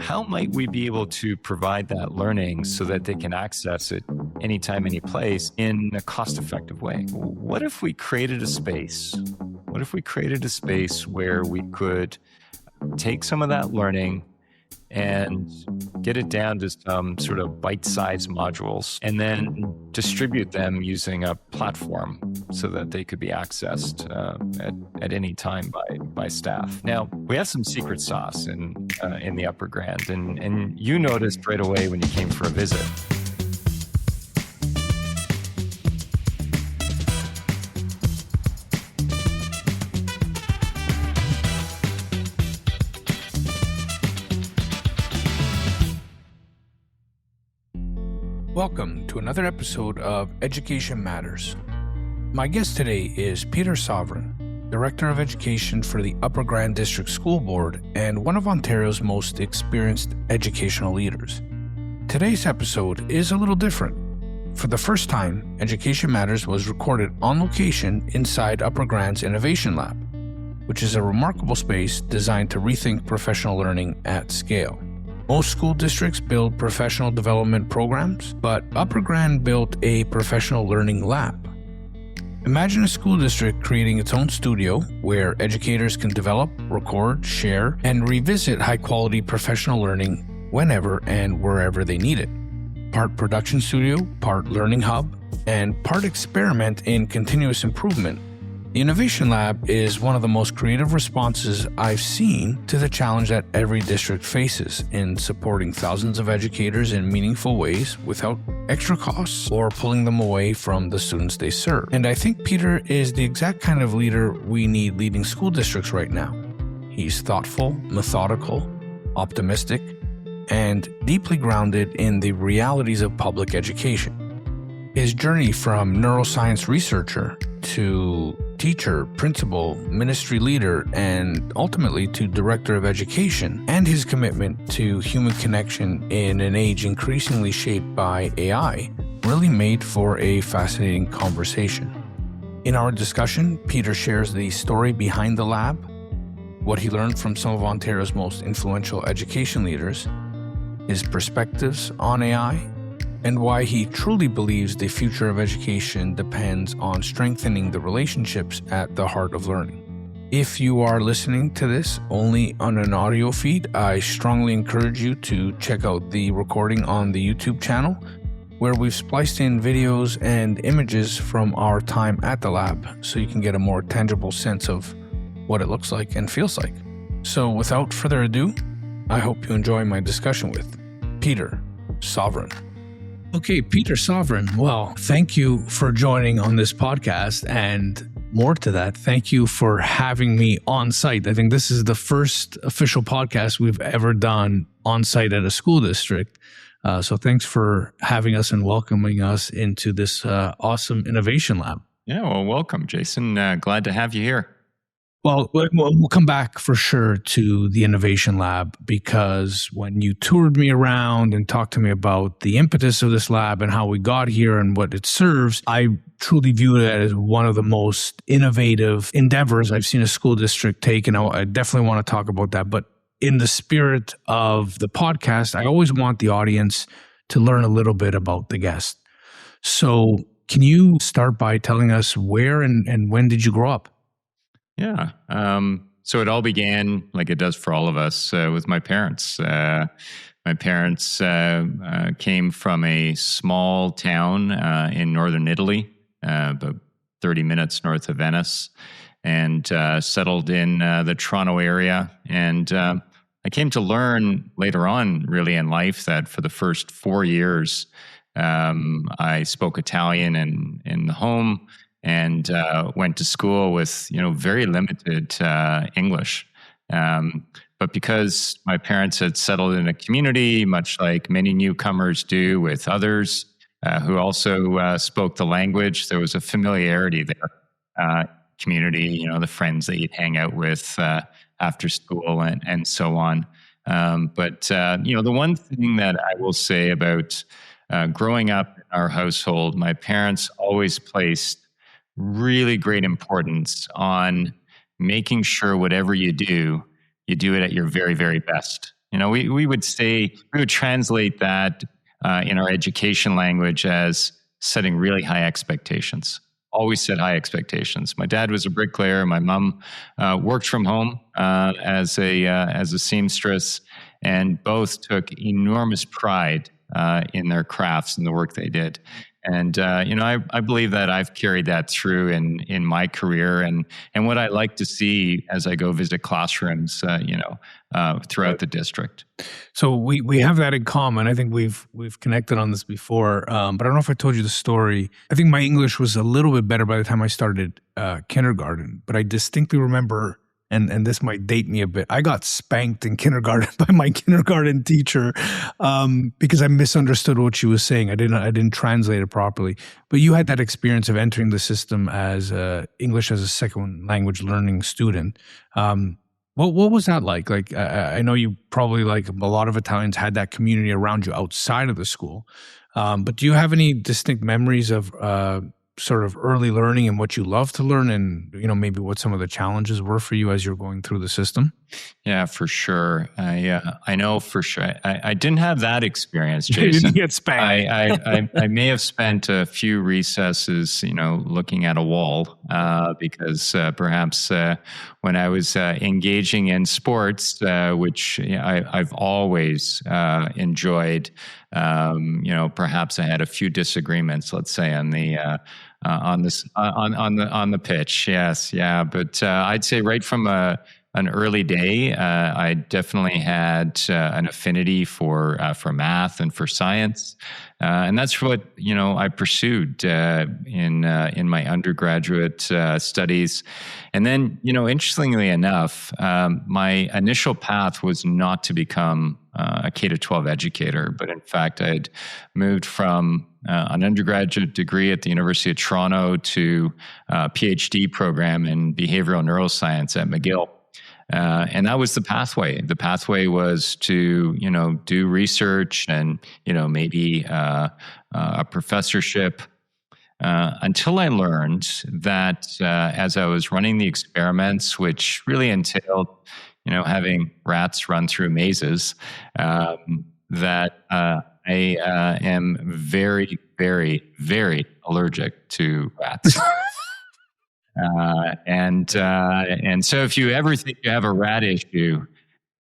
how might we be able to provide that learning so that they can access it anytime, any place in a cost-effective way? What if we created a space? What if we created a space where we could take some of that learning and get it down to some sort of bite-sized modules and then distribute them using a platform so that they could be accessed at any time by staff. Now, we have some secret sauce in the Upper Grand, and you noticed right away when you came for a visit. Welcome to another episode of Education Matters. My guest today is Peter Sovran, Director of Education for the Upper Grand District School Board and one of Ontario's most experienced educational leaders. Today's episode is a little different. For the first time, Education Matters was recorded on location inside Upper Grand's Innovation Lab, which is a remarkable space designed to rethink professional learning at scale. Most school districts build professional development programs, but Upper Grand built a professional learning lab. Imagine a school district creating its own studio where educators can develop, record, share, and revisit high-quality professional learning whenever and wherever they need it. Part production studio, part learning hub, and part experiment in continuous improvement. The Innovation Lab is one of the most creative responses I've seen to the challenge that every district faces in supporting thousands of educators in meaningful ways without extra costs or pulling them away from the students they serve. And I think Peter is the exact kind of leader we need leading school districts right now. He's thoughtful, methodical, optimistic, and deeply grounded in the realities of public education. His journey from neuroscience researcher to teacher, principal, ministry leader, and ultimately to director of education, and his commitment to human connection in an age increasingly shaped by AI really made for a fascinating conversation. In our discussion, Peter shares the story behind the lab, what he learned from some of Ontario's most influential education leaders, his perspectives on AI, and why he truly believes the future of education depends on strengthening the relationships at the heart of learning. If you are listening to this only on an audio feed, I strongly encourage you to check out the recording on the YouTube channel, where we've spliced in videos and images from our time at the lab so you can get a more tangible sense of what it looks like and feels like. So without further ado, I hope you enjoy my discussion with Peter Sovran. Okay, Peter Sovran, well, thank you for joining on this podcast, and more to that, thank you for having me on site. I think this is the first official podcast we've ever done on site at a school district. So thanks for having us and welcoming us into this awesome innovation lab. Yeah, well, welcome, Jason. Glad to have you here. Well, we'll come back for sure to the Innovation Lab, because when you toured me around and talked to me about the impetus of this lab and how we got here and what it serves, I truly view it as one of the most innovative endeavors I've seen a school district take, and I definitely want to talk about that. But in the spirit of the podcast, I always want the audience to learn a little bit about the guest. So can you start by telling us where and when did you grow up? Yeah. So it all began, like it does for all of us, with my parents. My parents came from a small town in northern Italy, about 30 minutes north of Venice, and settled in the Toronto area. And I came to learn later on, really in life, that for the first 4 years, I spoke Italian in the home, and went to school with, very limited English. But because my parents had settled in a community, much like many newcomers do with others who also spoke the language, there was a familiarity there. Community, the friends that you'd hang out with after school and so on. But the one thing that I will say about growing up in our household, my parents always placed really great importance on making sure whatever you do it at your very, very best. We would translate that in our education language as setting really high expectations. Always set high expectations. My dad was a bricklayer. My mom worked from home as a seamstress, and both took enormous pride in their crafts and the work they did. And I believe that I've carried that through in my career, and what I like to see as I go visit classrooms, throughout the district. So we have that in common. I think we've connected on this before, but I don't know if I told you the story. I think my English was a little bit better by the time I started kindergarten, but I distinctly remember, and this might date me a bit, I got spanked in kindergarten by my kindergarten teacher because I misunderstood what she was saying. I didn't translate it properly. But you had that experience of entering the system as English as a second language learning student. What was that like? Like, I know you probably, like a lot of Italians, had that community around you outside of the school. But do you have any distinct memories of sort of early learning and what you love to learn, and maybe what some of the challenges were for you as you're going through the system? Yeah, for sure. I know for sure. I didn't have that experience, Jason. You didn't get spanked. I may have spent a few recesses, looking at a wall, because perhaps when I was engaging in sports, which I've always enjoyed, perhaps I had a few disagreements, let's say, on the on the pitch. Yes, yeah, but I'd say right from an early day, I definitely had an affinity for math and for science, and that's what I pursued in my undergraduate studies. And then, interestingly enough, my initial path was not to become a K-12 educator, but in fact, I'd moved from an undergraduate degree at the University of Toronto to a PhD program in behavioural neuroscience at McGill. And that was the pathway. The pathway was to, do research and, maybe a professorship, until I learned that as I was running the experiments, which really entailed, having rats run through mazes, that I am very, very, very allergic to rats. And so if you ever think you have a rat issue,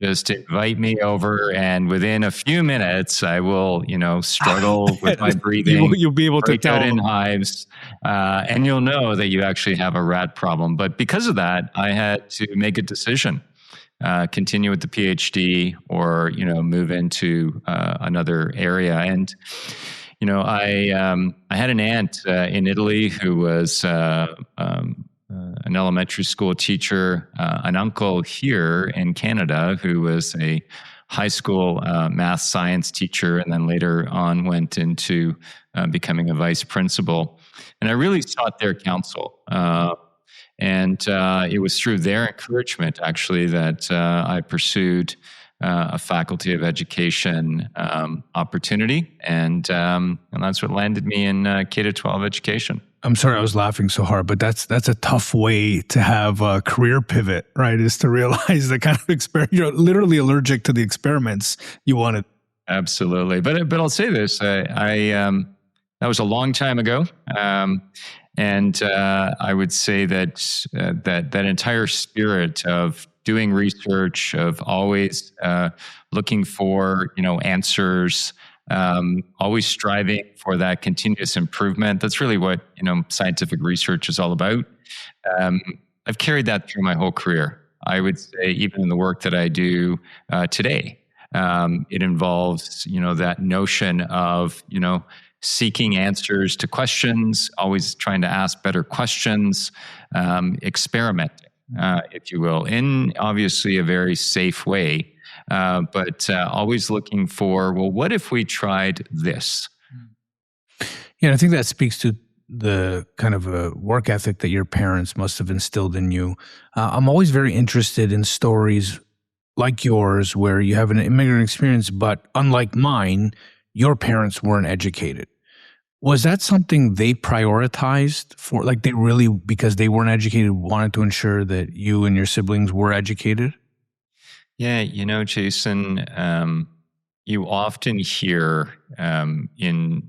just invite me over, and within a few minutes, I will, struggle with my breathing. You'll be able to break tell out in hives, and you'll know that you actually have a rat problem. But because of that, I had to make a decision: continue with the PhD, or move into another area. And I had an aunt in Italy who was an elementary school teacher, an uncle here in Canada who was a high school math science teacher, and then later on went into becoming a vice principal. And I really sought their counsel. And it was through their encouragement, actually, that I pursued a faculty of education opportunity, and that's what landed me in K-12 education. I'm sorry I was laughing so hard, but that's a tough way to have a career pivot, right? Is to realize the kind of experiment, you're literally allergic to the experiments you wanted. Absolutely, but I'll say this: that was a long time ago. And I would say that that entire spirit of doing research, of always looking for answers, always striving for that continuous improvement. That's really what scientific research is all about. I've carried that through my whole career. I would say even in the work that I do today, it involves that notion of seeking answers to questions, always trying to ask better questions, experimenting, if you will, in obviously a very safe way, but always looking for, well, what if we tried this? Yeah, I think that speaks to the kind of a work ethic that your parents must have instilled in you. I'm always very interested in stories like yours where you have an immigrant experience, but unlike mine, your parents weren't educated. Was that something they prioritized for? Like they really, because they weren't educated, wanted to ensure that you and your siblings were educated? Yeah, Jason, you often hear in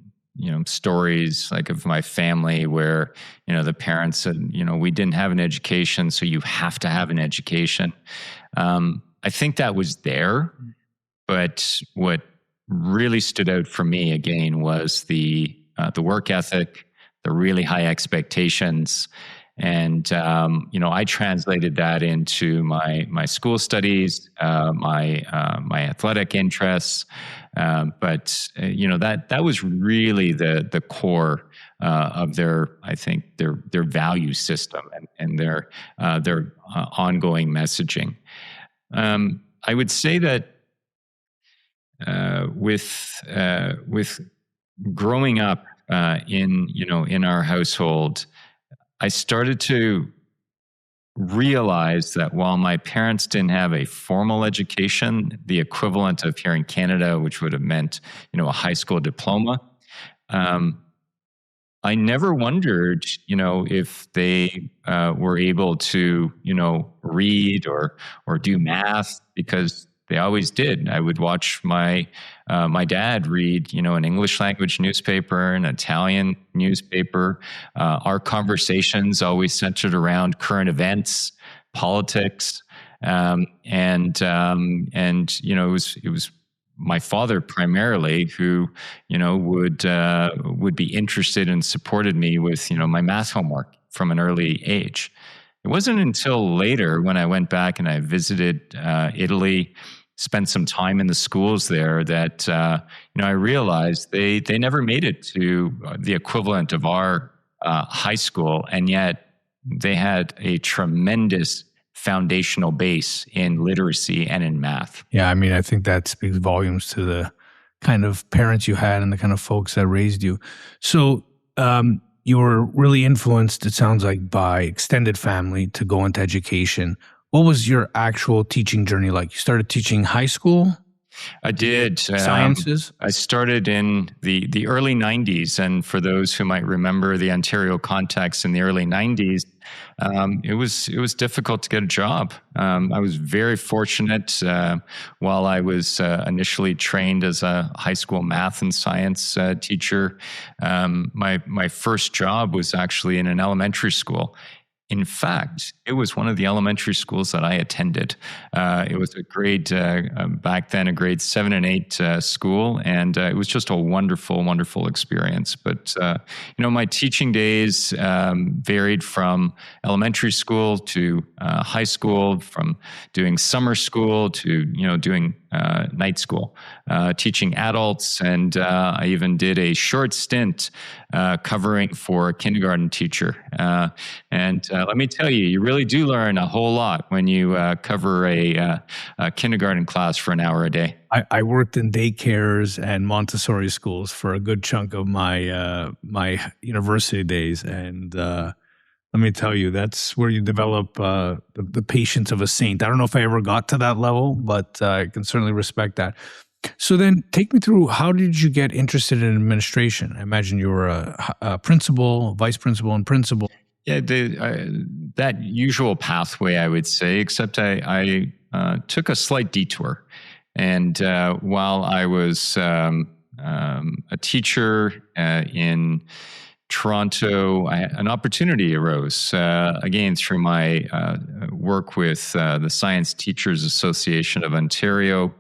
stories like of my family where the parents said, we didn't have an education, so you have to have an education. I think that was there, but what really stood out for me again was the work ethic, the really high expectations. And I translated that into my school studies, my athletic interests, but that was really the core of I think their value system and their ongoing messaging. I would say that with growing up in our household, I started to realize that while my parents didn't have a formal education, the equivalent of here in Canada, which would have meant, a high school diploma, I never wondered, if they were able to, read or do math, because they always did. I would watch my dad read, an English language newspaper, an Italian newspaper. Our conversations always centered around current events, politics, and it was my father primarily who would be interested and supported me with my math homework from an early age. It wasn't until later when I went back and I visited Italy, spent some time in the schools there, that I realized they never made it to the equivalent of our high school, and yet they had a tremendous foundational base in literacy and in math. Yeah, I mean, I think that speaks volumes to the kind of parents you had and the kind of folks that raised you. So you were really influenced, it sounds like, by extended family to go into education. What was your actual teaching journey like? You started teaching high school? I did. Sciences? I started in the early 90s. And for those who might remember the Ontario context in the early 90s, it was difficult to get a job. I was very fortunate while I was initially trained as a high school math and science teacher. My first job was actually in an elementary school. In fact, it was one of the elementary schools that I attended. It was a grade, back then, a grade 7 and 8 school, and it was just a wonderful, wonderful experience. But, my teaching days varied from elementary school to high school, from doing summer school to, doing night school, teaching adults, and I even did a short stint covering for a kindergarten teacher. And let me tell you, you really do learn a whole lot when you cover a kindergarten class for an hour a day. I worked in daycares and Montessori schools for a good chunk of my my university days, and let me tell you, that's where you develop the patience of a saint. I don't know if I ever got to that level, but I can certainly respect that. So then take me through, how did you get interested in administration? I imagine you were a principal, vice principal, and principal. Yeah, that usual pathway, I would say, except I took a slight detour. And while I was a teacher in Toronto, an opportunity arose, again, through my work with the Science Teachers Association of Ontario.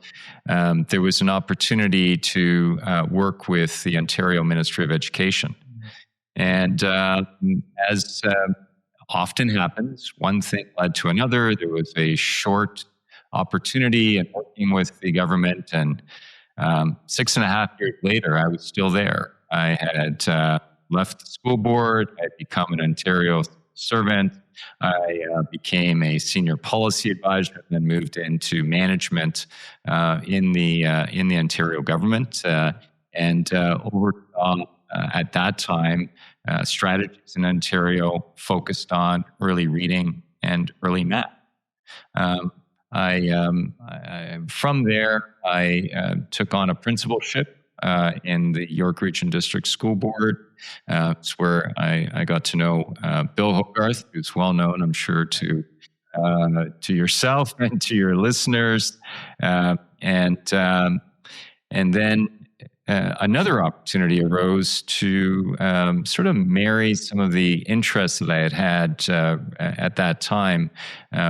There was an opportunity to work with the Ontario Ministry of Education. And as often happens, one thing led to another. There was a short opportunity in working with the government, and 6.5 years later, I was still there. I had left the school board. I had become an Ontario servant. I became a senior policy advisor, and then moved into management in the Ontario government, and oversaw at that time strategies in Ontario focused on early reading and early math. From there, I took on a principalship in the York Region District School Board. It's where I got to know Bill Hogarth, who's well known, I'm sure, to to yourself and to your listeners. And then another opportunity arose to sort of marry some of the interests that I had at that time,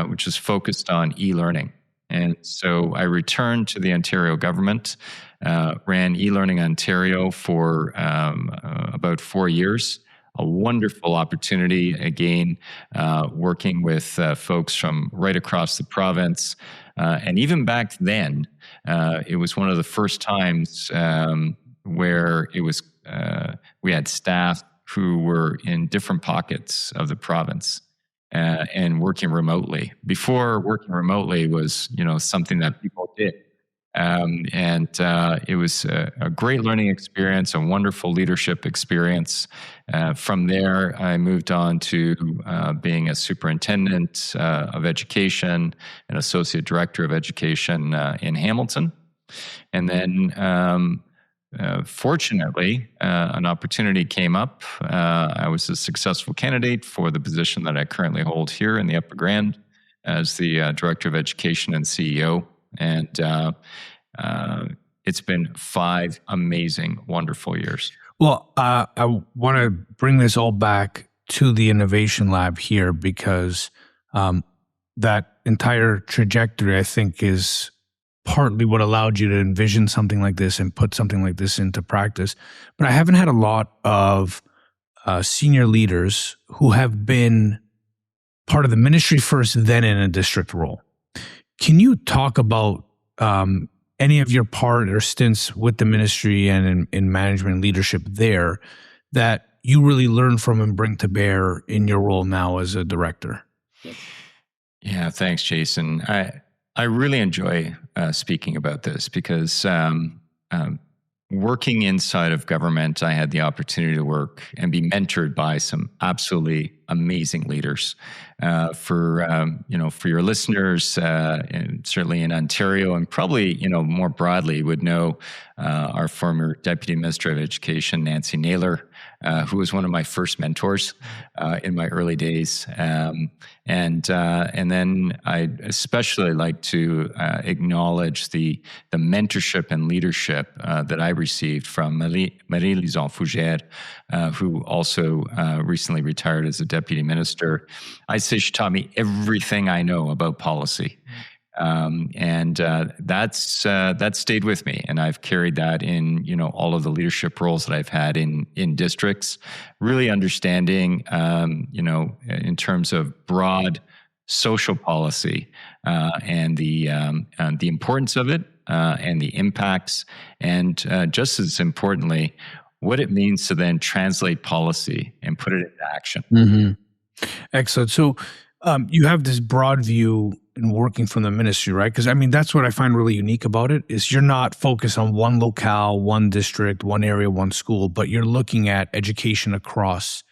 which was focused on e-learning. And so I returned to the Ontario government, ran eLearning Ontario for about 4 years. A wonderful opportunity, again, working with folks from right across the province. And even back then, it was one of the first times where it was we had staff who were in different pockets of the province and working remotely. Before, working remotely was something that people did. It was a great learning experience, a wonderful leadership experience. From there, I moved on to being a superintendent of education, an associate director of education in Hamilton. And then, fortunately, an opportunity came up. I was a successful candidate for the position that I currently hold here in the Upper Grand as the director of education and CEO. And it's been 5 amazing, wonderful years. Well, I want to bring this all back to the innovation lab here because that entire trajectory, I think, is partly what allowed you to envision something like this and put something like this into practice. But I haven't had a lot of senior leaders who have been part of the ministry first, then in a district role. Can you talk about any of your part or stints with the ministry and in management leadership there that you really learn from and bring to bear in your role now as a director? Yeah, thanks, Jason. I really enjoy speaking about this because working inside of government, I had the opportunity to work and be mentored by some absolutely amazing leaders. For your listeners, and certainly in Ontario, and probably more broadly, would know our former Deputy Minister of Education, Nancy Naylor, who was one of my first mentors in my early days. And then I especially like to acknowledge the mentorship and leadership that I received from Marie-Lison Fougère, who also recently retired as a deputy minister. I say she taught me everything I know about policy. That stayed with me, and I've carried that in all of the leadership roles that I've had in districts. Really understanding, in terms of broad social policy and the importance of it and the impacts, and just as importantly, what it means to then translate policy and put it into action. Mm-hmm. Excellent. So you have this broad view in working from the ministry, right? Because that's what I find really unique about it is you're not focused on one locale, one district, one area, one school, but you're looking at education across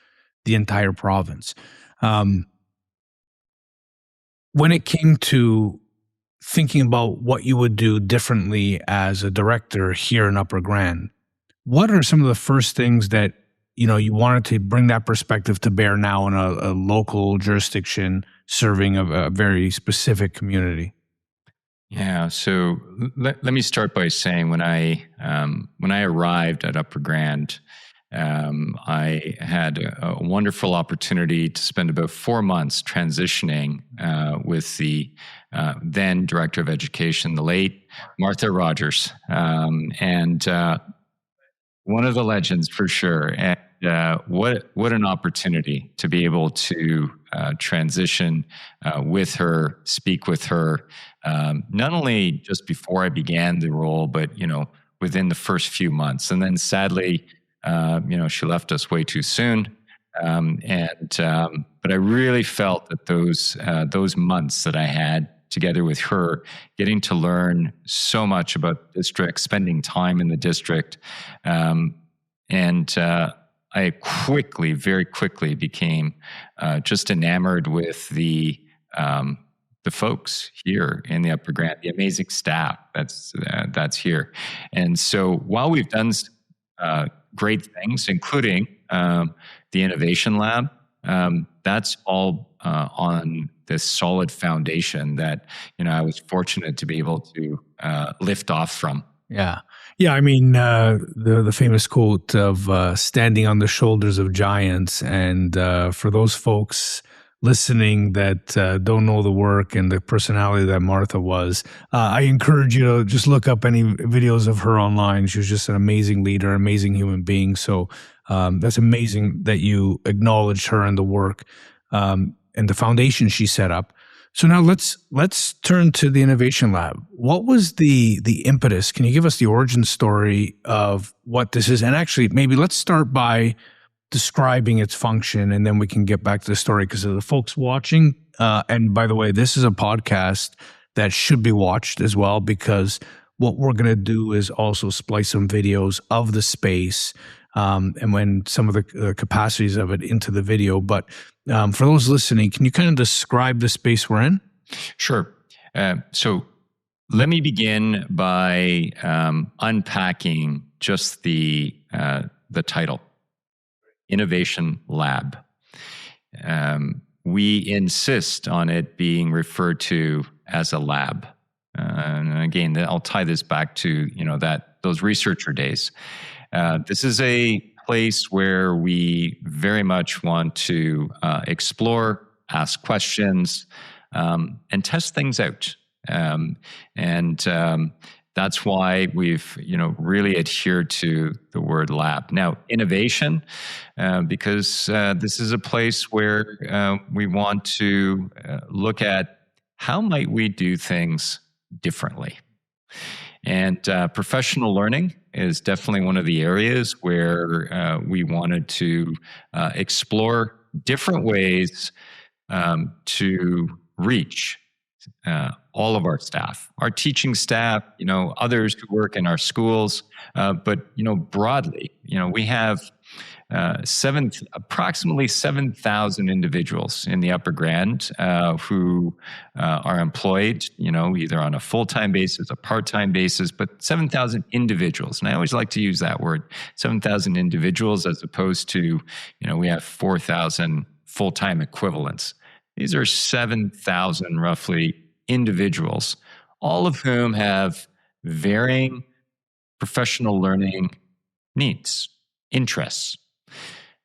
the entire province. When it came to thinking about what you would do differently as a director here in Upper Grand, what are some of the first things that you wanted to bring that perspective to bear now in a local jurisdiction serving a very specific community? Yeah. So let me start by saying when I arrived at Upper Grand, I had a wonderful opportunity to spend about 4 months transitioning with the then Director of Education, the late Martha Rogers, and one of the legends for sure. And what an opportunity to be able to transition with her, speak with her, not only just before I began the role, but within the first few months. And then sadly, she left us way too soon. But I really felt that those months that I had together with her, getting to learn so much about the district, spending time in the district, I very quickly became just enamored with the folks here in the Upper Grand, the amazing staff that's here. And so while we've done great things, including the Innovation Lab, that's all on this solid foundation that I was fortunate to be able to lift off from. Yeah. I mean, the famous quote of standing on the shoulders of giants. And for those folks listening that don't know the work and the personality that Martha was, I encourage you to just look up any videos of her online. She was just an amazing leader, amazing human being. So that's amazing that you acknowledged her and the work and the foundation she set up. So now let's turn to the Innovation Lab. What was the impetus? Can you give us the origin story of what this is? And actually, maybe let's start by describing its function, and then we can get back to the story, because of the folks watching. And by the way, this is a podcast that should be watched as well, because what we're going to do is also splice some videos of the space and when some of the capacities of it into the video. But for those listening, can you kind of describe the space we're in? Sure. So let me begin by unpacking just the title, Innovation Lab. We insist on it being referred to as a lab. And again, I'll tie this back to those researcher days. This is a place where we very much want to explore, ask questions, and test things out. That's why we've really adhered to the word lab. Now, innovation, because this is a place where we want to look at how might we do things differently. And professional learning is definitely one of the areas where we wanted to explore different ways to reach all of our staff, our teaching staff, others who work in our schools, but broadly, we have approximately 7,000 individuals in the Upper Grand who are employed, either on a full-time basis, a part-time basis, but 7,000 individuals. And I always like to use that word, 7,000 individuals, as opposed to, we have 4,000 full-time equivalents. These are 7,000 roughly individuals, all of whom have varying professional learning needs, interests.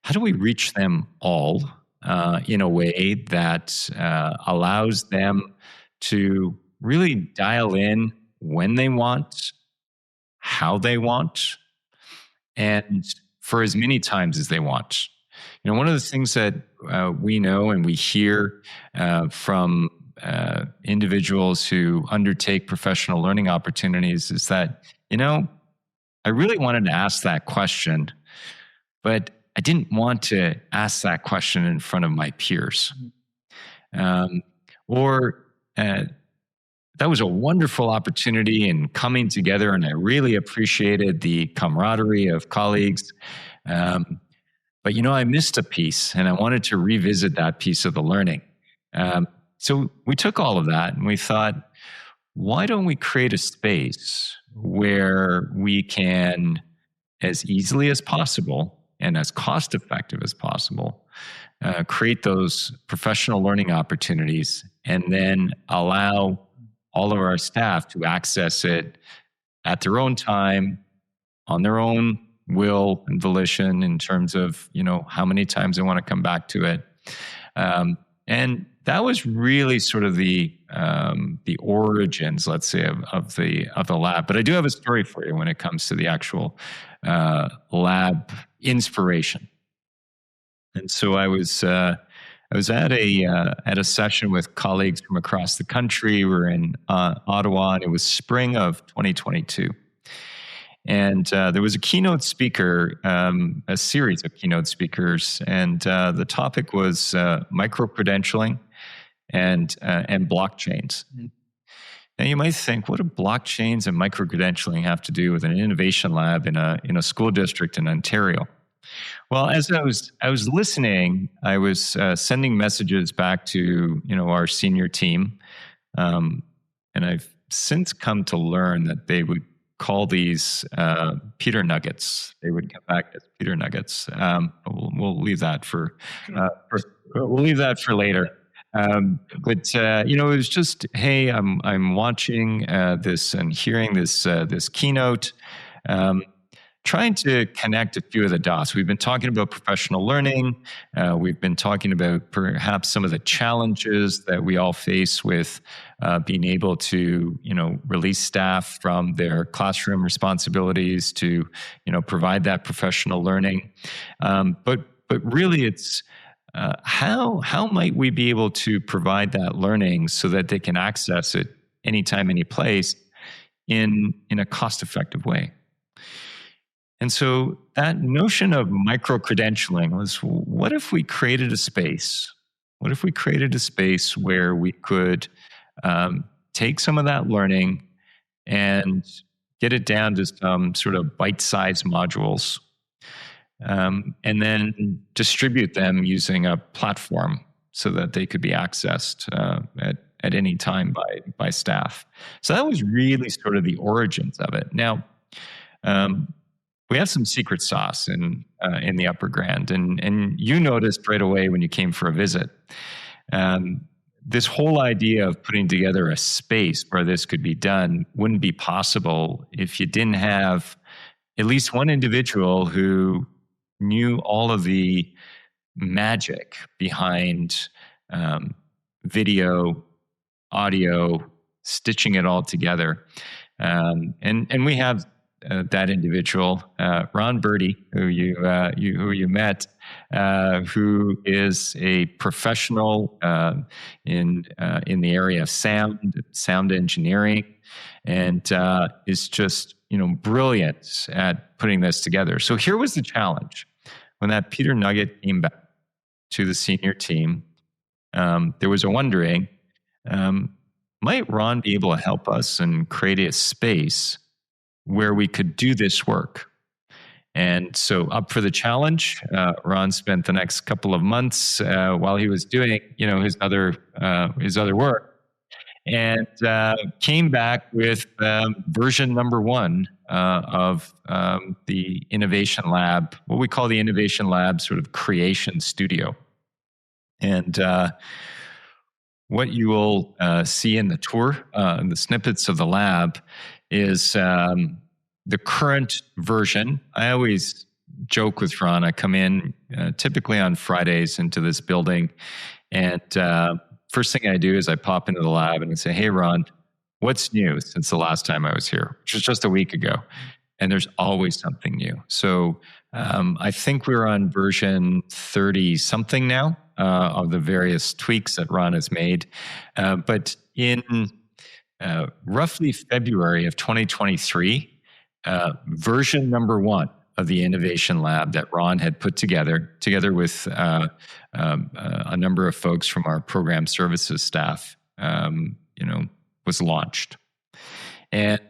How do we reach them all in a way that allows them to really dial in when they want, how they want, and for as many times as they want? One of the things that we know and we hear from individuals who undertake professional learning opportunities is that, I really wanted to ask that question, but I didn't want to ask that question in front of my peers. Or that was a wonderful opportunity in coming together, and I really appreciated the camaraderie of colleagues. But I missed a piece, and I wanted to revisit that piece of the learning. So we took all of that and we thought, why don't we create a space where we can, as easily as possible and as cost effective as possible, create those professional learning opportunities, and then allow all of our staff to access it at their own time, on their own will and volition, in terms of how many times they want to come back to it. And that was really sort of the origins, let's say, of the lab. But I do have a story for you when it comes to the actual lab inspiration. And so I was at a session with colleagues from across the country. We were in Ottawa, and it was spring of 2022. And there was a keynote speaker, a series of keynote speakers, and the topic was micro-credentialing and blockchains. Mm-hmm. Now you might think, what do blockchains and micro-credentialing have to do with an innovation lab in a school district in Ontario? Well, as I was listening, I was sending messages back to our senior team, and I've since come to learn that they would call these Peter Nuggets. They would come back as Peter Nuggets. We'll leave that for later. But it was just, hey, I'm watching this and hearing this keynote, trying to connect a few of the dots. We've been talking about professional learning. We've been talking about perhaps some of the challenges that we all face with being able to, release staff from their classroom responsibilities to, provide that professional learning. But really, it's how might we be able to provide that learning so that they can access it anytime, any place in a cost-effective way? And so that notion of micro-credentialing was, what if we created a space? What if we created a space where we could take some of that learning and get it down to some sort of bite-sized modules, and then distribute them using a platform so that they could be accessed at any time by staff. So that was really sort of the origins of it. Now, we have some secret sauce in the Upper Grand, and you noticed right away when you came for a visit, this whole idea of putting together a space where this could be done wouldn't be possible if you didn't have at least one individual who knew all of the magic behind video, audio, stitching it all together. And we have that individual, Ron Birdie, who you met, who is a professional in the area of sound engineering, and is just brilliant at putting this together. So here was the challenge. When that Peter nugget came back to the senior team, there was a wondering, might Ron be able to help us and create a space where we could do this work? And so up for the challenge, Ron spent the next couple of months while he was doing, his other work, and came back with version number 1 of the Innovation Lab, what we call the Innovation Lab sort of creation studio. And what you will see in the tour, in the snippets of the lab, is the current version. I always joke with Ron. I come in typically on Fridays into this building, and first thing I do is I pop into the lab and I say, "Hey, Ron, what's new since the last time I was here?" Which was just a week ago. And there's always something new. So I think we're on version 30 something now of the various tweaks that Ron has made. But in roughly February of 2023, version number 1 of the Innovation Lab that Ron had put together with a number of folks from our program services staff, was launched. And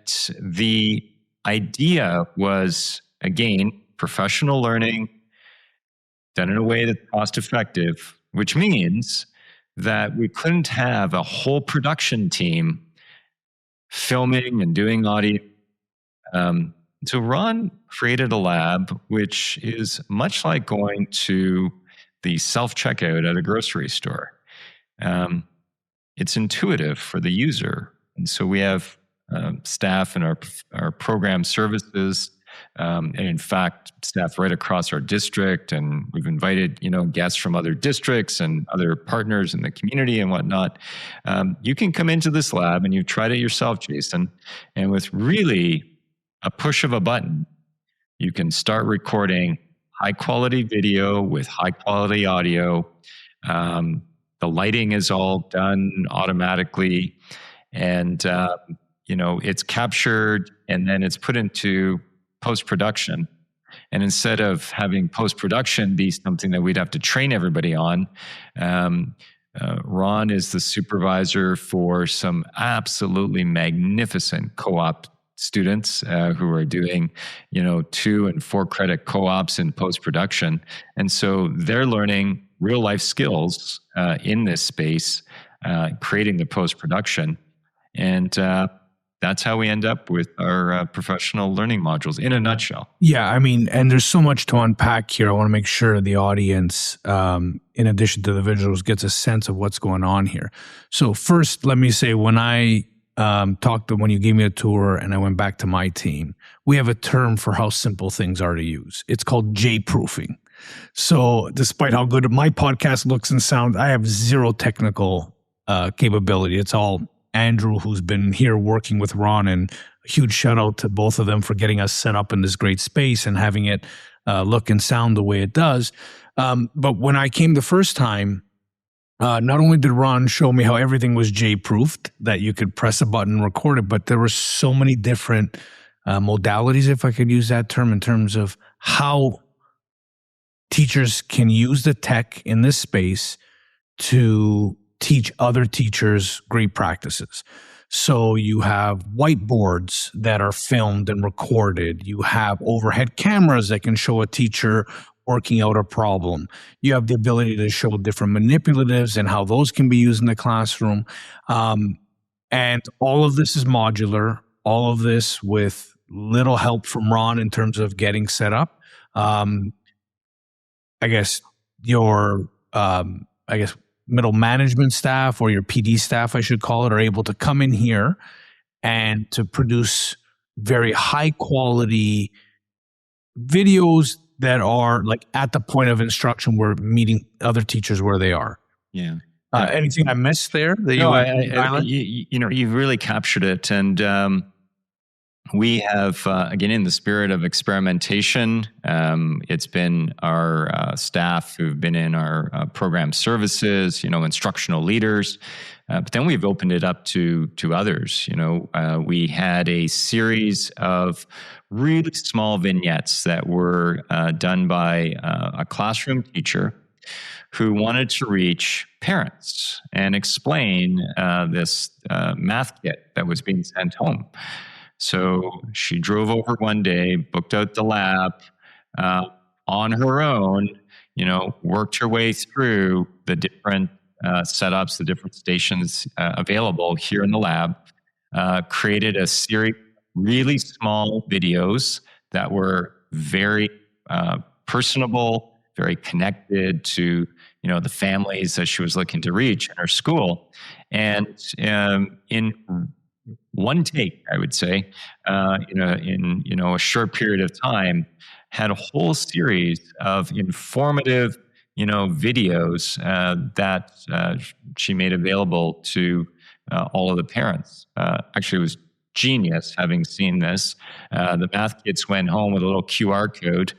the idea was, again, professional learning done in a way that's cost effective, which means that we couldn't have a whole production team filming and doing audio. So Ron created a lab which is much like going to the self-checkout at a grocery store. It's intuitive for the user. And so we have staff in our program services, and in fact, staff right across our district. And we've invited, guests from other districts and other partners in the community and whatnot. You can come into this lab, and you've tried it yourself, Jason, and with really a push of a button, you can start recording high quality video with high quality audio. The lighting is all done automatically, and it's captured and then it's put into post-production. And instead of having post-production be something that we'd have to train everybody on, Ron is the supervisor for some absolutely magnificent co-op students who are doing, 2 and 4 credit co-ops in post-production. And so they're learning real life skills in this space, creating the post-production. And that's how we end up with our professional learning modules in a nutshell. Yeah, I mean, and there's so much to unpack here. I want to make sure the audience, in addition to the visuals, gets a sense of what's going on here. So first, let me say, when I when you gave me a tour and I went back to my team, we have a term for how simple things are to use. It's called J-proofing. So despite how good my podcast looks and sounds, I have zero technical capability. It's all Andrew, who's been here working with Ron, and a huge shout out to both of them for getting us set up in this great space and having it look and sound the way it does. But when I came the first time, not only did Ron show me how everything was J-proofed, that you could press a button and record it, but there were so many different modalities, if I could use that term, in terms of how teachers can use the tech in this space to teach other teachers great practices. So you have whiteboards that are filmed and recorded. You have overhead cameras that can show a teacher working out a problem. You have the ability to show different manipulatives and how those can be used in the classroom. And all of this is modular, all of this with little help from Ron in terms of getting set up. I guess your middle management staff, or your PD staff, I should call it, are able to come in here and to produce very high quality videos that are like at the point of instruction, we're meeting other teachers where they are. Yeah. Anything I missed there? You've really captured it. And we have, again, in the spirit of experimentation, it's been our staff who've been in our program services, instructional leaders, but then we've opened it up to others. We had a series of really small vignettes that were done by a classroom teacher who wanted to reach parents and explain this math kit that was being sent home. So she drove over one day, booked out the lab on her own, worked her way through the different setups, the different stations available here in the lab, created a series of really small videos that were very personable, very connected to, the families that she was looking to reach in her school. And in one take, I would say, in a short period of time, had a whole series of informative, videos that she made available to all of the parents. Actually, it was genius having seen this. The math kids went home with a little QR code.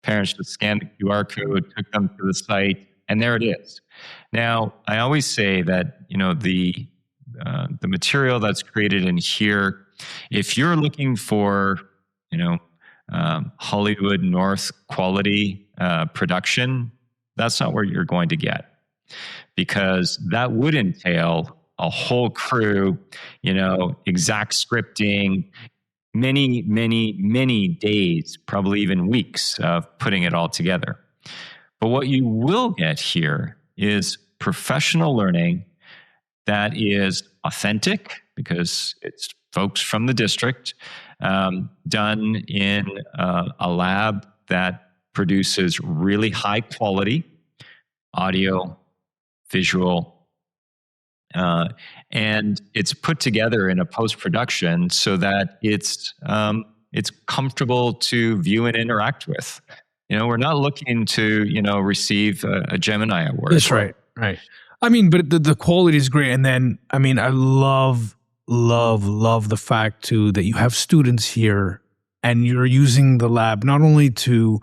Parents just scanned the QR code, took them to the site, and there it is. Now, I always say that, the material that's created in here, if you're looking for, Hollywood North quality production, that's not where you're going to get, because that would entail a whole crew, exact scripting, many, many, many days, probably even weeks of putting it all together. But what you will get here is professional learning that is authentic, because it's folks from the district, done in a lab that produces really high quality audio, visual, and it's put together in a post-production so that it's comfortable to view and interact with. We're not looking to, receive a Gemini award. That's right. Right. I mean, but the quality is great. And then, I mean, I love the fact too that you have students here and you're using the lab not only to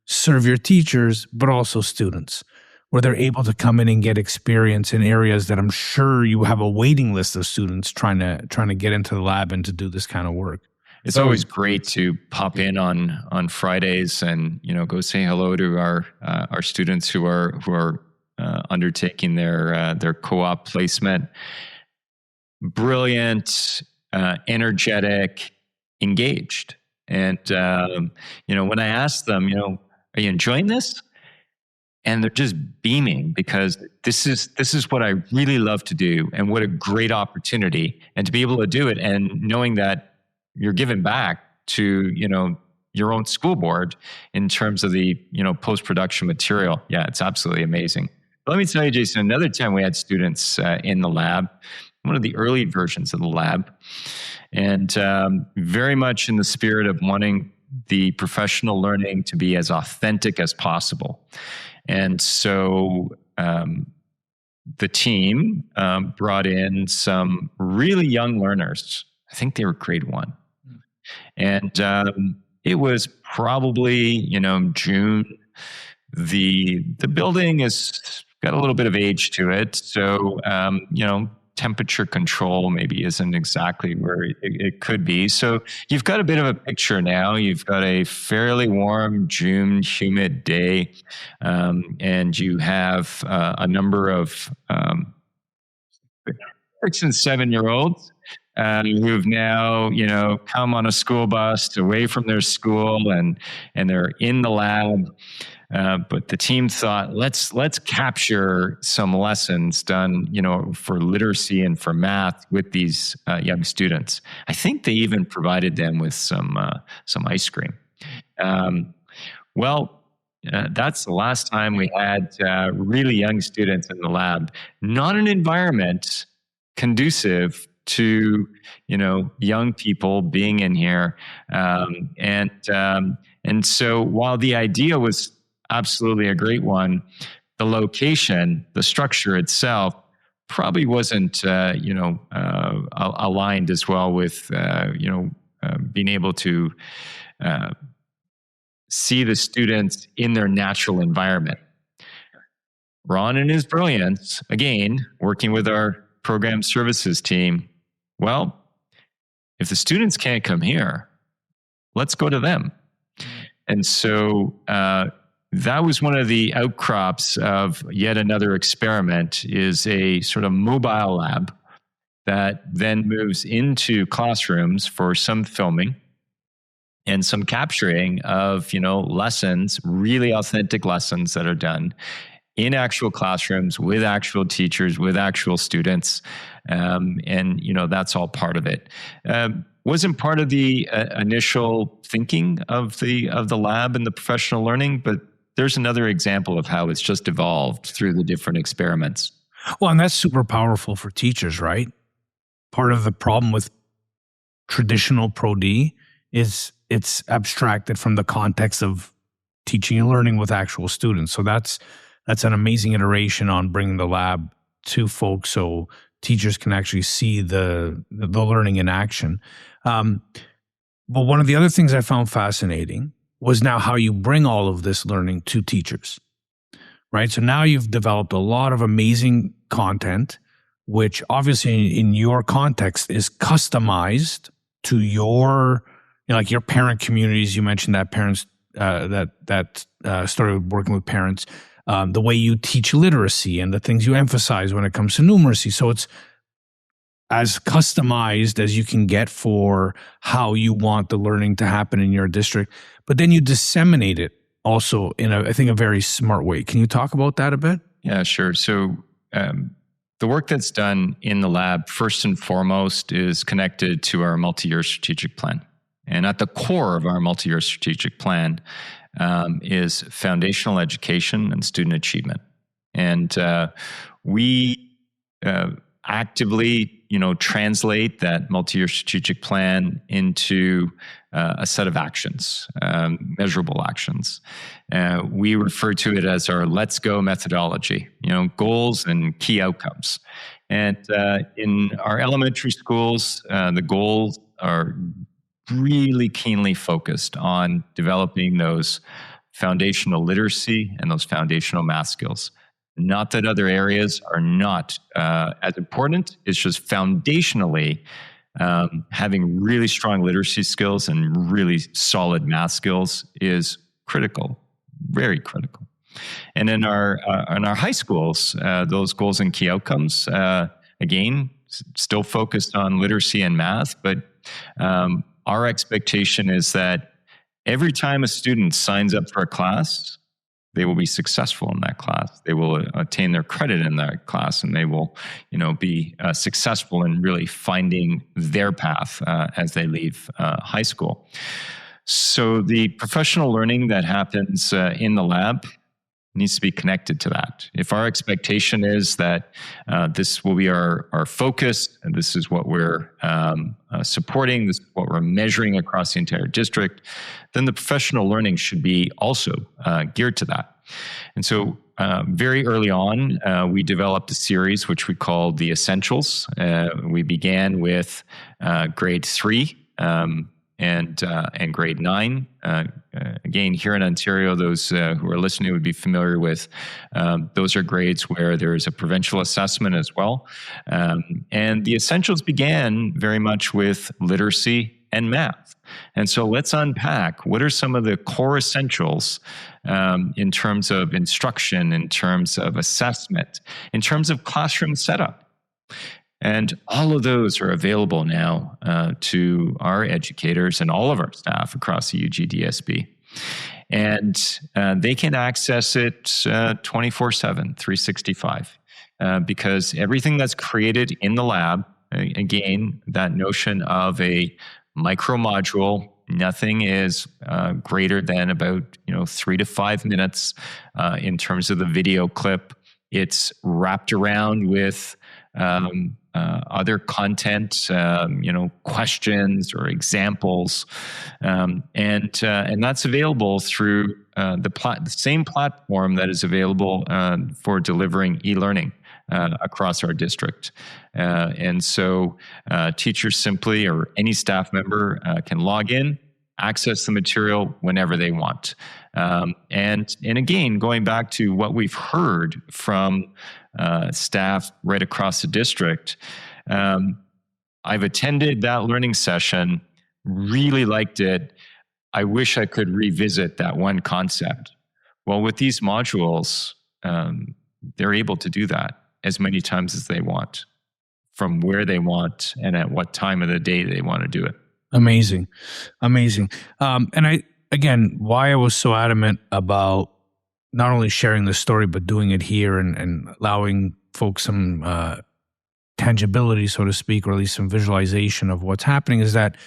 serve your teachers, but also students, where they're able to come in and get experience in areas that I'm sure you have a waiting list of students trying to get into the lab and to do this kind of work. It's always great to pop in on Fridays and, go say hello to our students who are undertaking their co-op placement. Brilliant, energetic, engaged. And, when I asked them, are you enjoying this? and they're just beaming because this is what I really love to do, and what a great opportunity, and to be able to do it, and knowing that you're giving back to, your own school board in terms of the, post-production material. Yeah, it's absolutely amazing. But let me tell you, Jason, another time we had students in the lab, one of the early versions of the lab, and very much in the spirit of wanting the professional learning to be as authentic as possible. And so the team brought in some really young learners. I think they were grade 1. And it was probably, June. The building has got a little bit of age to it. So, temperature control maybe isn't exactly where it could be. So you've got a bit of a picture now. You've got a fairly warm June humid day, and you have a number of 6 and 7-year-olds who've now, come on a school bus away from their school, and they're in the lab. But the team thought, let's capture some lessons done, for literacy and for math with these young students. I think they even provided them with some ice cream. That's the last time we had really young students in the lab. Not an environment conducive to, young people being in here. And so while the idea was absolutely a great one, the location, the structure itself probably wasn't, aligned as well with, being able to see the students in their natural environment. Ron, in his brilliance, again, working with our program services team, well, if the students can't come here, let's go to them. And so that was one of the outcrops of yet another experiment, is a sort of mobile lab that then moves into classrooms for some filming and some capturing of, lessons, really authentic lessons that are done in actual classrooms with actual teachers, with actual students. And, that's all part of it. Wasn't part of the initial thinking of the lab and the professional learning, but there's another example of how it's just evolved through the different experiments. Well, and that's super powerful for teachers, right? Part of the problem with traditional Pro-D is it's abstracted from the context of teaching and learning with actual students. So that's an amazing iteration on bringing the lab to folks so teachers can actually see the learning in action. But one of the other things I found fascinating was now how you bring all of this learning to teachers, right? So now you've developed a lot of amazing content, which obviously in your context is customized to your, like your parent communities. You mentioned that parents that started working with parents, the way you teach literacy and the things you emphasize when it comes to numeracy. So it's as customized as you can get for how you want the learning to happen in your district, but then you disseminate it also in I think a very smart way. Can you talk about that a bit? Yeah, sure. So the work that's done in the lab, first and foremost, is connected to our multi-year strategic plan. And at the core of our multi-year strategic plan is foundational education and student achievement. And we actively, translate that multi-year strategic plan into a set of actions, measurable actions. We refer to it as our Let's Go methodology, goals and key outcomes. And in our elementary schools, the goals are really keenly focused on developing those foundational literacy and those foundational math skills. Not that other areas are not as important. It's just foundationally having really strong literacy skills and really solid math skills is critical, very critical. And in our high schools, those goals and key outcomes, again, still focused on literacy and math, but our expectation is that every time a student signs up for a class, they will be successful in that class. They will attain their credit in that class, and they will, be successful in really finding their path as they leave high school. So the professional learning that happens in the lab needs to be connected to that. If our expectation is that this will be our focus, and this is what we're supporting, this is what we're measuring across the entire district, then the professional learning should be also geared to that. And so very early on, we developed a series which we called the Essentials. We began with grade 3, and grade 9. Again, here in Ontario, those who are listening would be familiar with, those are grades where there is a provincial assessment as well. And the Essentials began very much with literacy and math. And so let's unpack what are some of the core essentials in terms of instruction, in terms of assessment, in terms of classroom setup. And all of those are available now to our educators and all of our staff across the UGDSB. And they can access it 24/7, 365, because everything that's created in the lab, again, that notion of a micro module, nothing is greater than about 3 to 5 minutes in terms of the video clip. It's wrapped around with other content, questions or examples, and that's available through the same platform that is available for delivering e-learning across our district. And so teachers simply, or any staff member, can log in, access the material whenever they want. And again, going back to what we've heard from staff right across the district, I've attended that learning session, really liked it. I wish I could revisit that one concept. Well, with these modules, they're able to do that as many times as they want, from where they want and at what time of the day they want to do it. Amazing. And why I was so adamant about not only sharing the story, but doing it here and allowing folks some tangibility, so to speak, or at least some visualization of what's happening, is that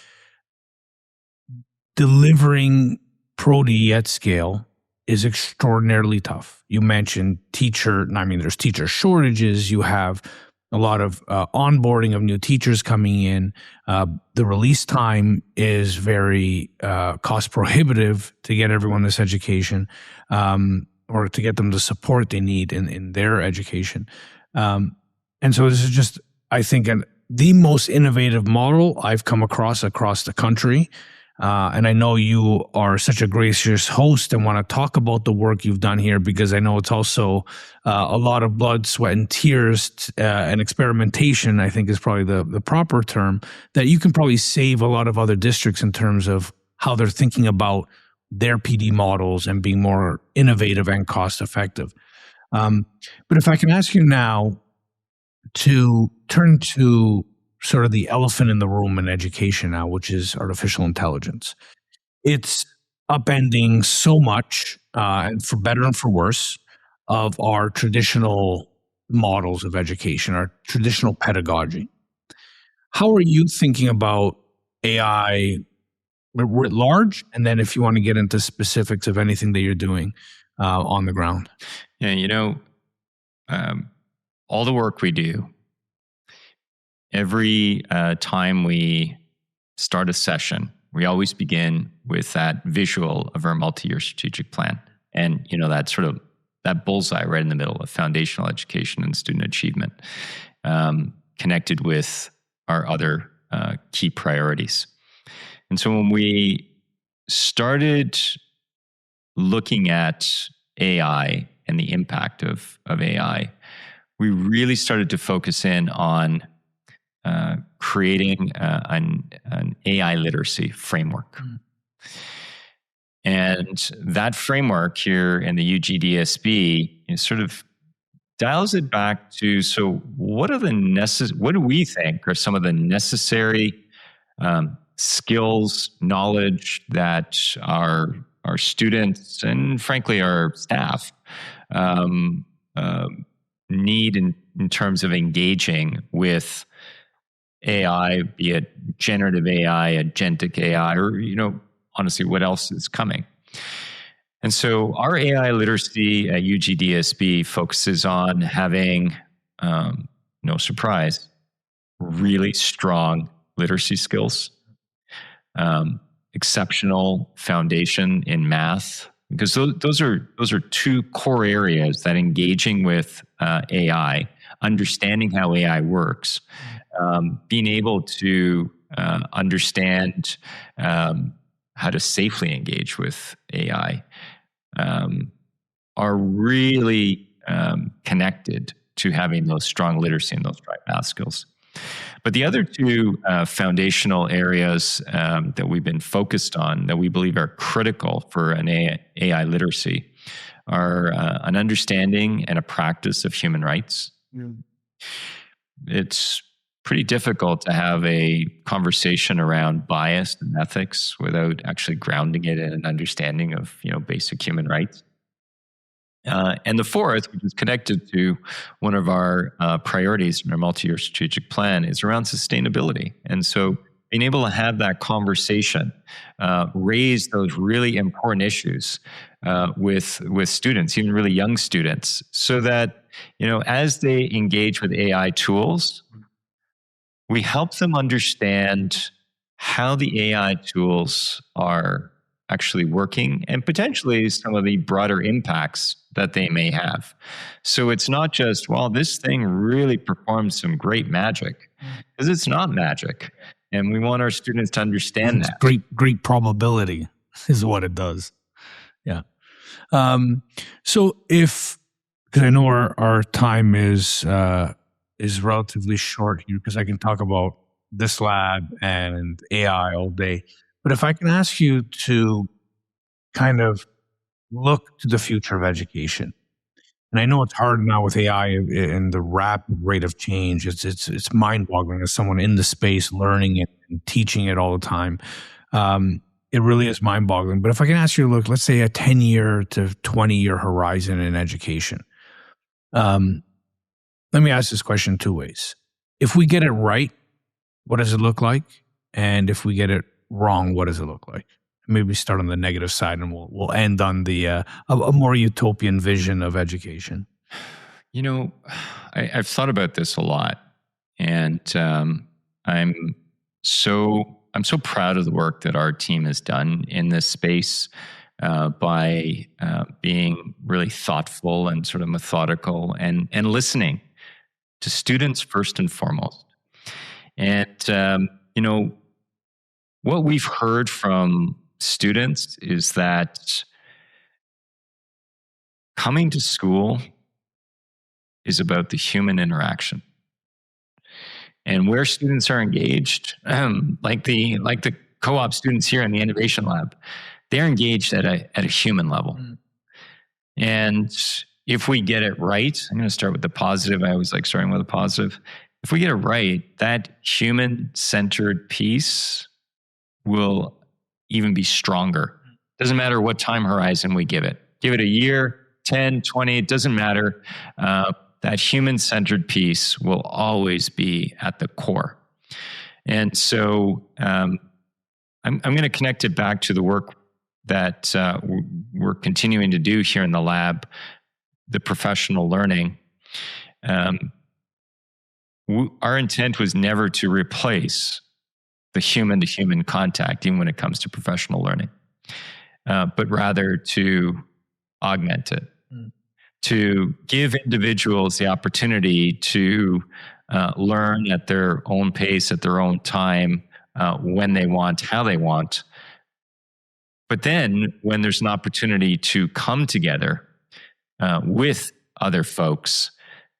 delivering Pro-D at scale is extraordinarily tough. You mentioned there's teacher shortages. You have a lot of onboarding of new teachers coming in. The release time is very cost prohibitive to get everyone this education, or to get them the support they need in their education. And so this is just, I think, the most innovative model I've come across the country. And I know you are such a gracious host and want to talk about the work you've done here, because I know it's also a lot of blood, sweat, and tears, and experimentation, I think is probably the proper term, that you can probably save a lot of other districts in terms of how they're thinking about their PD models and being more innovative and cost effective. But if I can ask you now to turn to sort of the elephant in the room in education now, which is artificial intelligence. It's upending so much, and for better and for worse, of our traditional models of education, our traditional pedagogy. How are you thinking about AI writ large? And then if you want to get into specifics of anything that you're doing on the ground. Yeah, all the work we do, every time we start a session, we always begin with that visual of our multi-year strategic plan. And, that sort of that bullseye right in the middle of foundational education and student achievement, connected with our other key priorities. And so when we started looking at AI and the impact of AI, we really started to focus in on creating an AI literacy framework. And that framework here in the UGDSB sort of dials it back to, so what do we think are some of the necessary skills, knowledge that our our students and frankly our staff need in terms of engaging with AI, be it generative AI, agentic AI, or honestly, what else is coming. And so our AI literacy at UGDSB focuses on having, no surprise, really strong literacy skills, exceptional foundation in math, because those are two core areas that engaging with AI, understanding how AI works, being able to understand how to safely engage with AI, are really connected to having those strong literacy and those strong math skills. But the other two foundational areas that we've been focused on that we believe are critical for an AI literacy are an understanding and a practice of human rights. It's pretty difficult to have a conversation around bias and ethics without actually grounding it in an understanding of basic human rights. And the fourth, which is connected to one of our priorities in our multi-year strategic plan, is around sustainability. And so being able to have that conversation, raise those really important issues with students, even really young students, so that as they engage with AI tools, we help them understand how the AI tools are actually working and potentially some of the broader impacts that they may have. So it's not just, well, this thing really performs some great magic, because it's not magic. And we want our students to understand that. Great probability is what it does. Yeah. So because I know our time is relatively short here, because I can talk about this lab and AI all day. But if I can ask you to kind of look to the future of education, and I know it's hard now with AI and the rapid rate of change. It's mind-boggling as someone in the space, learning it and teaching it all the time. It really is mind-boggling. But if I can ask you to look, let's say a 10-year to 20-year horizon in education. Let me ask this question two ways. If we get it right, what does it look like? And if we get it wrong, what does it look like? Maybe start on the negative side, and we'll end on the a more utopian vision of education. I've thought about this a lot, and I'm so proud of the work that our team has done in this space by being really thoughtful and sort of methodical and listening to students first and foremost. And what we've heard from students is that coming to school is about the human interaction. And where students are engaged, like the co-op students here in the innovation lab, they're engaged at a human level. And if we get it right, I'm going to start with the positive. I always like starting with a positive. If we get it right, that human-centered piece will even be stronger. Doesn't matter what time horizon we give it. Give it a year, 10, 20, it doesn't matter. That human-centered piece will always be at the core. And so I'm going to connect it back to the work that we're continuing to do here in the lab, the professional learning. Our intent was never to replace the human-to-human contact, even when it comes to professional learning, but rather to augment it, to give individuals the opportunity to learn at their own pace, at their own time, when they want, how they want. But then when there's an opportunity to come together with other folks,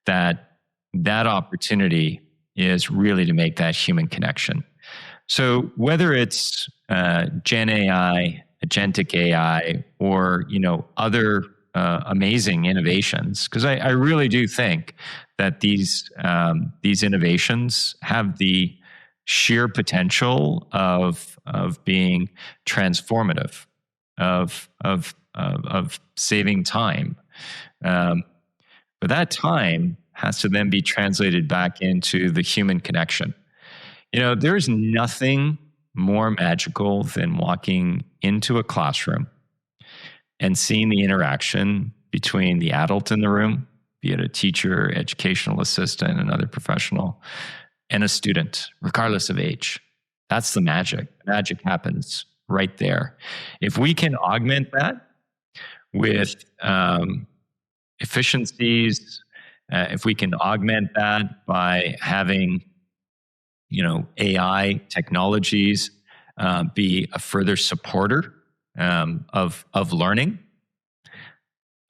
that opportunity is really to make that human connection. So whether it's Gen AI, agentic AI, or other amazing innovations, because I really do think that these innovations have the sheer potential of being transformative of saving time. But that time has to then be translated back into the human connection. There is nothing more magical than walking into a classroom and seeing the interaction between the adult in the room, be it a teacher, educational assistant, another professional, and a student, regardless of age. That's the magic. Magic happens right there. If we can augment that with efficiencies, if we can augment that by having, AI technologies be a further supporter of learning,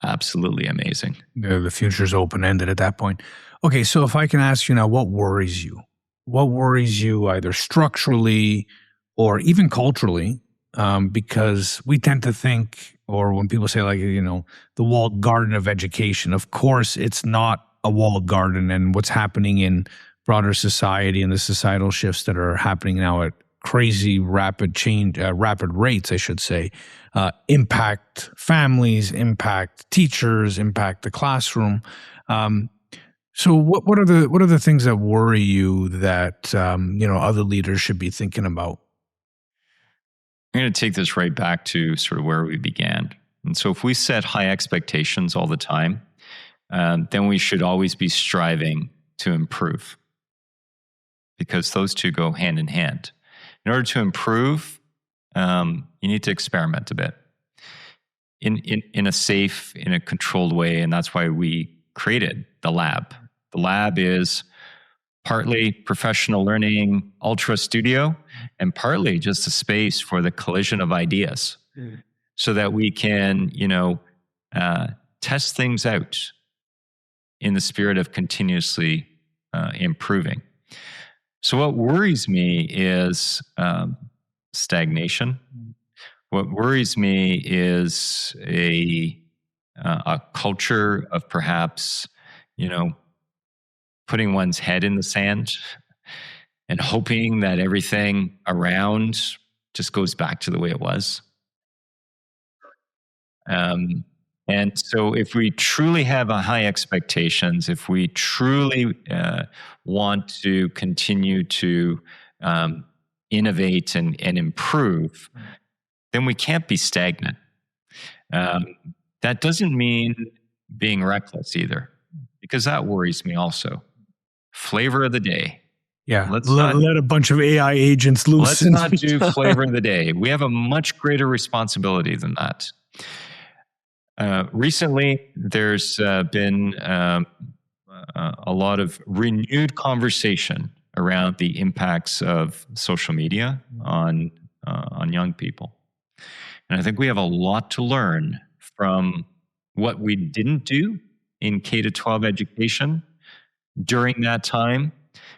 absolutely amazing. The future's open-ended at that point. Okay, so if I can ask you now, what worries you? What worries you either structurally or even culturally? Because we tend to think, or when people say the walled garden of education, of course, it's not a walled garden, and what's happening in broader society and the societal shifts that are happening now at crazy rapid rates, I should say, impact families, impact teachers, impact the classroom. So what are the things that worry you that other leaders should be thinking about? I'm going to take this right back to sort of where we began. And so if we set high expectations all the time, then we should always be striving to improve, because those two go hand in hand. In order to improve, you need to experiment a bit in a safe, in a controlled way. And that's why we created the lab. The lab is partly professional learning, ultra studio, and partly just a space for the collision of ideas, so that we can, test things out in the spirit of continuously improving. So what worries me is stagnation. What worries me is a culture of perhaps, putting one's head in the sand and hoping that everything around just goes back to the way it was. And so if we truly have a high expectations, if we truly want to continue to innovate and improve, then we can't be stagnant. That doesn't mean being reckless either, because that worries me also. Flavor of the day. Yeah, let a bunch of AI agents loose. Let's not do flavor of the day. We have a much greater responsibility than that. Recently, there's been a lot of renewed conversation around the impacts of social media on young people. And I think we have a lot to learn from what we didn't do in K-12 education during that time,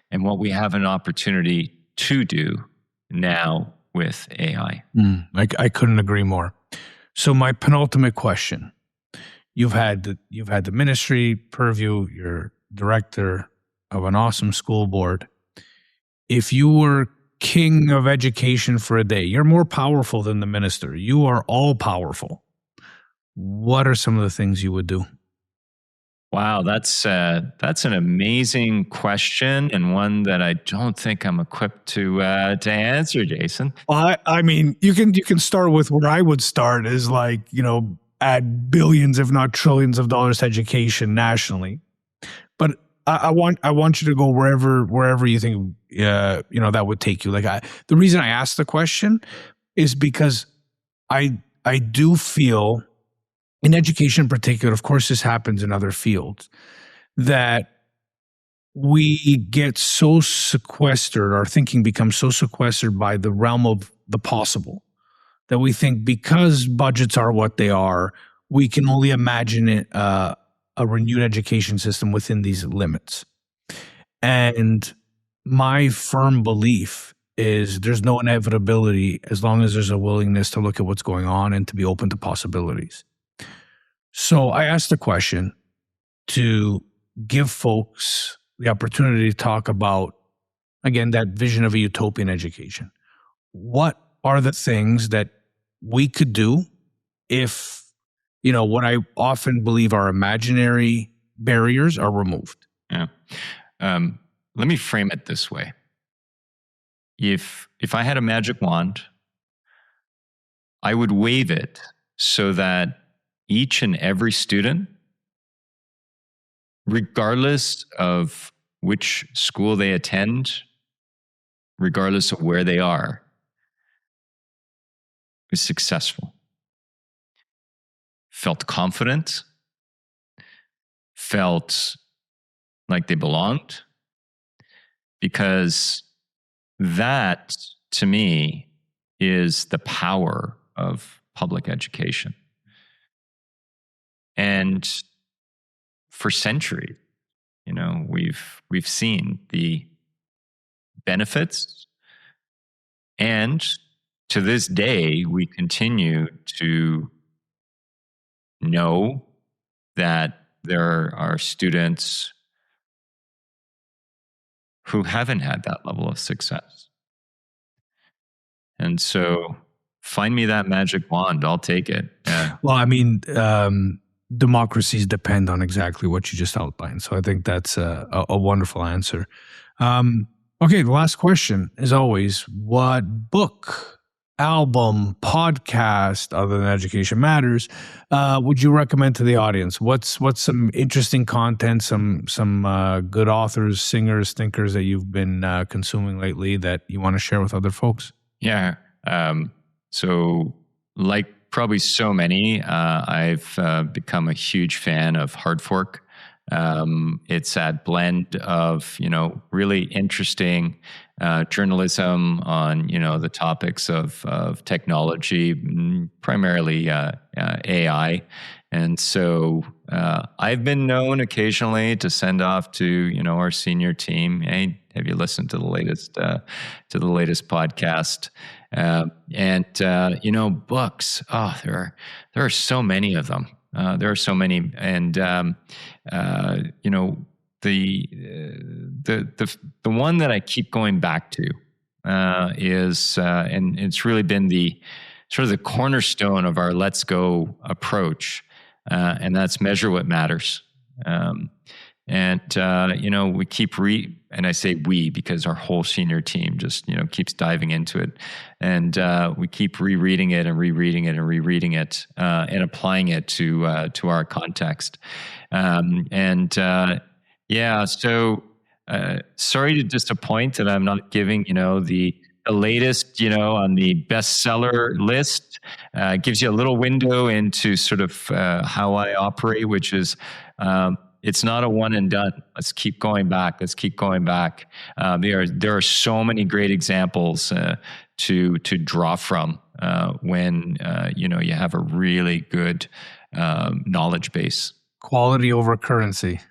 and what we have an opportunity to do now with AI. I couldn't agree more. So my penultimate question: you've had the ministry purview. You're director of an awesome school board. If you were king of education for a day, you're more powerful than the minister. You are all powerful. What are some of the things you would do? Wow, that's an amazing question, and one that I don't think I'm equipped to answer, Jason. Well, I mean, you can start with where I would start is add billions, if not trillions, of dollars to education nationally. But I want you to go wherever you think that would take you. The reason I asked the question is because I do feel, in education in particular, of course this happens in other fields, that we get so sequestered, our thinking becomes so sequestered by the realm of the possible, that we think because budgets are what they are, we can only imagine a renewed education system within these limits. And my firm belief is there's no inevitability as long as there's a willingness to look at what's going on and to be open to possibilities. So I asked the question to give folks the opportunity to talk about, again, that vision of a utopian education. What are the things that we could do if, what I often believe are imaginary barriers are removed? Yeah. Let me frame it this way. If I had a magic wand, I would wave it so that each and every student, regardless of which school they attend, regardless of where they are, is successful, felt confident, felt like they belonged, because that, to me, is the power of public education. And for centuries, we've seen the benefits, and to this day, we continue to know that there are students who haven't had that level of success. And so find me that magic wand. I'll take it. Yeah. Well, I mean, democracies depend on exactly what you just outlined. So I think that's a wonderful answer. Okay, the last question is always, what book, album, podcast, other than Education Matters, would you recommend to the audience? What's some interesting content, some good authors, singers, thinkers that you've been consuming lately that you want to share with other folks? Yeah. So like probably so many, I've become a huge fan of Hard Fork. It's that blend of, really interesting journalism on, the topics of technology, primarily AI. And so I've been known occasionally to send off to, our senior team, hey, have you listened to the latest podcast? Books. Oh, there are so many of them. There are so many, and the one that I keep going back to is, and it's really been the sort of the cornerstone of our Let's Go approach, and that's Measure What Matters. We keep and I say we because our whole senior team just, keeps diving into it. And we keep rereading it and rereading it and rereading it and applying it to our context. So sorry to disappoint that I'm not giving, the latest, on the bestseller list. Gives you a little window into sort of how I operate, which is it's not a one and done. Let's keep going back. There are so many great examples to draw from when you have a really good knowledge base. Quality over currency.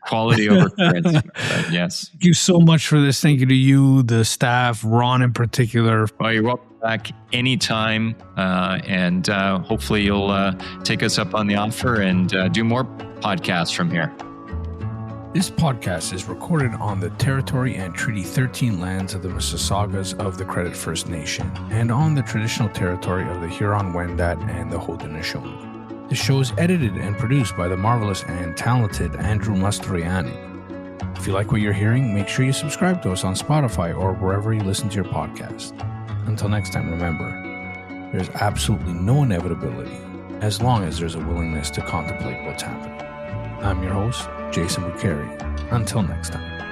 Yes. Thank you so much for this. Thank you to you, the staff, Ron in particular. Well, you're welcome back anytime, and hopefully you'll take us up on the offer and do more podcasts from here. This podcast is recorded on the territory and Treaty 13 lands of the Mississaugas of the Credit First Nation and on the traditional territory of the Huron-Wendat and the Haudenosaunee. The show is edited and produced by the marvelous and talented Andrew Mastroianni. If you like what you're hearing, make sure you subscribe to us on Spotify or wherever you listen to your podcast. Until next time, remember, there's absolutely no inevitability as long as there's a willingness to contemplate what's happening. I'm your host, Jason Buccheri. Until next time.